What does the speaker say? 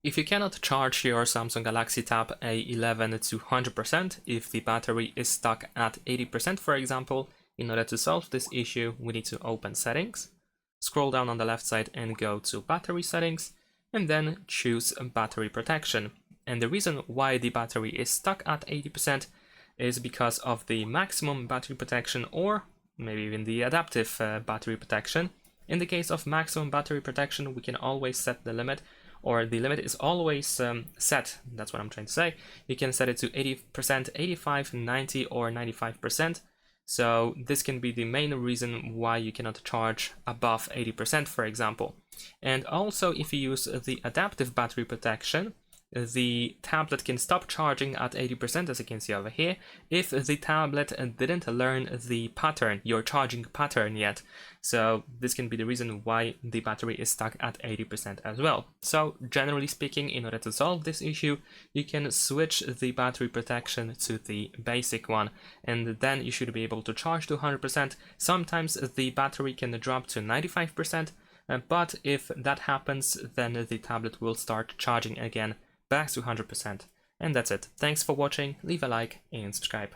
If you cannot charge your Samsung Galaxy Tab A11 to 100%, if the battery is stuck at 80% for example, in order to solve this issue, we need to open Settings, scroll down on the left side and go to Battery Settings, and then choose Battery Protection. And the reason why the battery is stuck at 80% is because of the maximum battery protection, or maybe even the adaptive battery protection. In the case of maximum battery protection, we can always set the limit, or the limit is always set, that's what I'm trying to say. You can set it to 80%, 85, 90 or 95%. So this can be the main reason why you cannot charge above 80%, for example. And also, if you use the adaptive battery protection, the tablet can stop charging at 80%, as you can see over here, if the tablet didn't learn the pattern, your charging pattern yet. So this can be the reason why the battery is stuck at 80% as well. So generally speaking, in order to solve this issue, you can switch the battery protection to the basic one, and then you should be able to charge to 100%. Sometimes the battery can drop to 95%, but if that happens, then the tablet will start charging again back to 100%. And that's it. Thanks for watching, leave a like and subscribe.